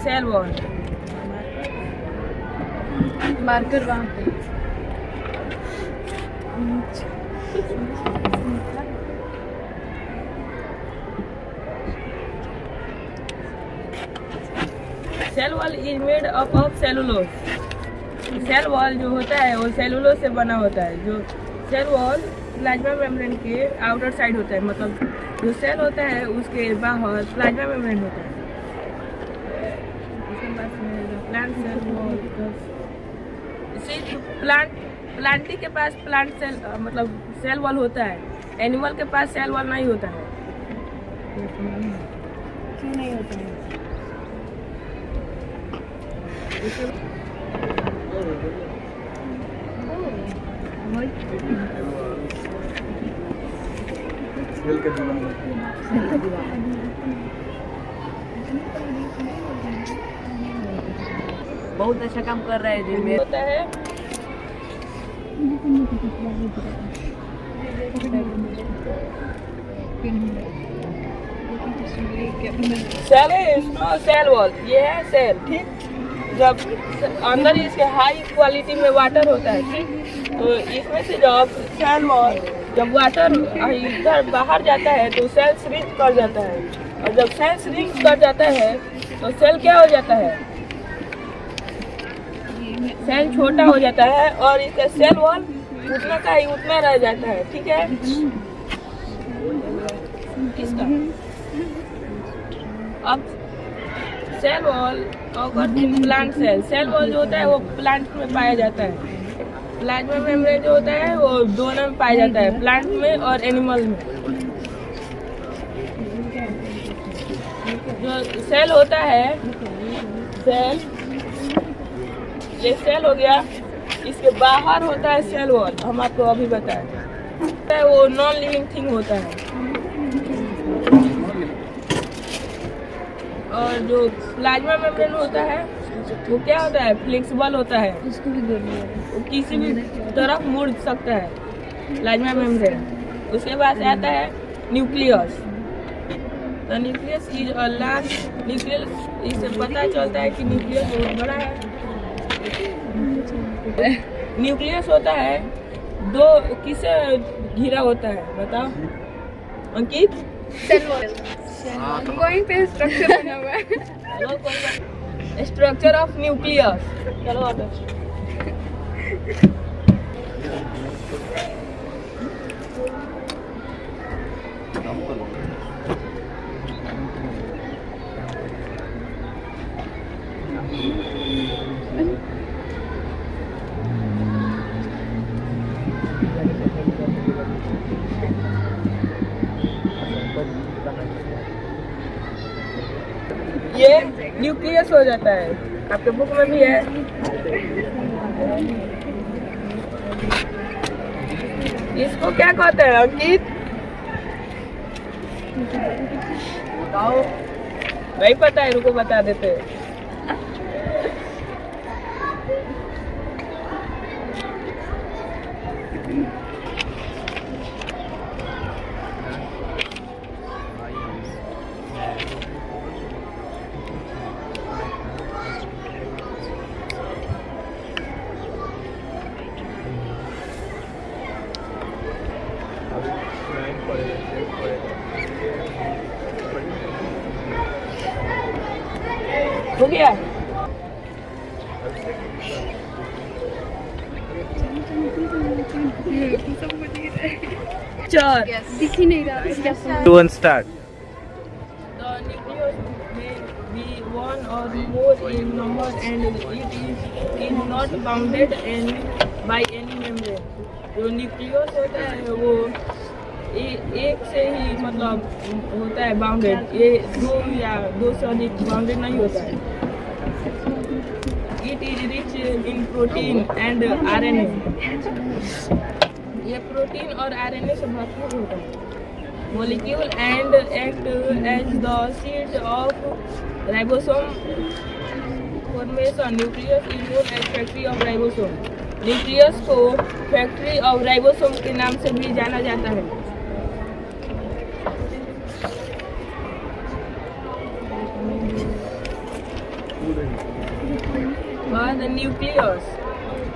Cell wall, marker वहाँ पे। Cell wall is made up of cellulose. Cell wall जो होता है वो सेलुलोज से बना होता है। जो सेल वॉल प्लाज्मा मेम्ब्रेन के आउटर साइड होता है, मतलब जो सेल होता है उसके बाहर प्लाज्मा मेम्ब्रेन होता है। प्लांट सेल वॉल, प्लांटी के पास प्लांट सेल मतलब सेल वॉल होता है, एनिमल के पास सेल वॉल नहीं होता है। क्यों नहीं होता है? बहुत अच्छा काम कर रहा है जी में होता है सेल वॉल, ये है सेल, ठीक। जब अंदर इसके हाई क्वालिटी में वाटर होता है, ठीक, तो इसमें से जब सेल वॉल जब वाटर इधर बाहर जाता है तो सेल श्रिंक कर जाता है, और जब सेल श्रिंक कर जाता है तो सेल क्या हो जाता है, सेल छोटा हो जाता है और इसका सेल वॉल उतना का ही उतना रह जाता है, ठीक है। इसका अब सेल वॉल और प्लांट सेल वॉल जो होता है वो प्लांट में पाया जाता है। प्लाज्मा मेम्ब्रेन जो होता है वो दोनों में पाया जाता है, प्लांट में और एनिमल में। जो सेल होता है, सेल, ये सेल हो गया, इसके बाहर होता है सेल वॉल, हम आपको अभी बताएं। वो नॉन लिविंग थिंग होता है। और जो प्लाज्मा मेम्ब्रेन होता है वो क्या होता है, फ्लेक्सिबल होता है, वो किसी भी तरफ मुड़ सकता है प्लाज्मा मेम्ब्रेन। उसके बाद आता है न्यूक्लियस। तो nucleus is a large, nucleus, इससे पता चलता है कि न्यूक्लियस बहुत बड़ा है। न्यूक्लियस होता है दो, किससे घिरा होता है बताओ अंकित? सेल वॉल कोई पे स्ट्रक्चर बना हुआ है। स्ट्रक्चर ऑफ न्यूक्लियस, चलो ऑर्डर। ये न्यूक्लियस हो जाता है, आपके बुक में भी है। इसको क्या कहते हैं अंकित? बताओ। नहीं पता है, रुको बता देते हैं। हो गया? चार दिख ही नहीं रहा। 2 and start. The nucleus may be one or more in number and it is not bounded by any membrane. जो न्यूक्लियस होता है वो एक से ही मतलब होता है बाउंडेड, ये दो या दो से अधिक बाउंडेड नहीं होता है। It is rich in protein and RNA, ये प्रोटीन और आरएनए से भरपूर होता है। Molecule and act as the seat of ribosome formation. Nucleus is known as factory of ribosome. Nucleus को फैक्ट्री ऑफ राइबोसोम के नाम से भी जाना जाता है। और the nucleus,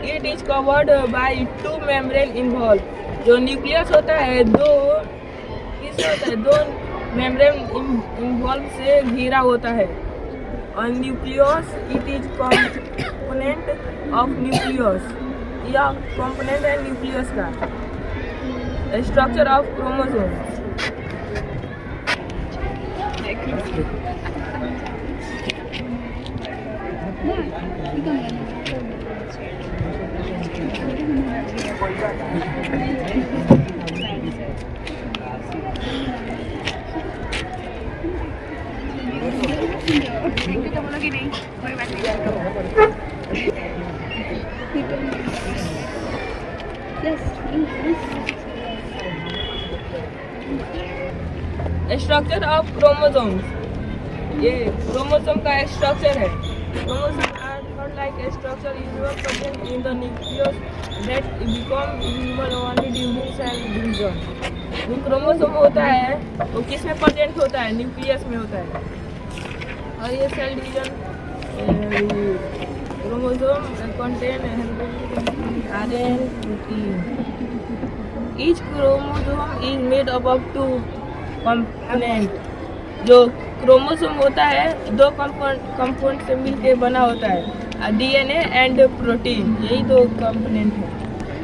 it is covered by two membrane involved. जो न्यूक्लियस होता है दो मेम्ब्रेन इन्वॉल्व से घिरा होता है. और nucleus it is component of nucleus, या कंपोनेंट है न्यूक्लियस का. Structure of chromosomes. बोलोगी नहीं, कोई बात नहीं. Structure of chromosomes. ये क्रोमोसोम का एक स्ट्रक्चर है. Chromosome are not like a structure usual present in the nucleus that become visible only during cell division. जो क्रोमोसोम होता है वो किस में प्रेजेंट होता है? न्यूक्लियस में होता है. और ये cell division chromosome contain RNA protein. Each chromosome is made up of two components. जो क्रोमोसोम होता है दो कंपोनेंट से मिलकर बना होता है. DNA एंड प्रोटीन, यही दो कंपोनेंट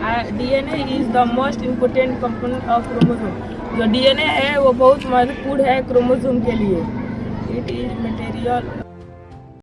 है. DNA is the most important component of chromosome. जो DNA है वो बहुत महत्वपूर्ण है क्रोमोसोम के लिए. It is material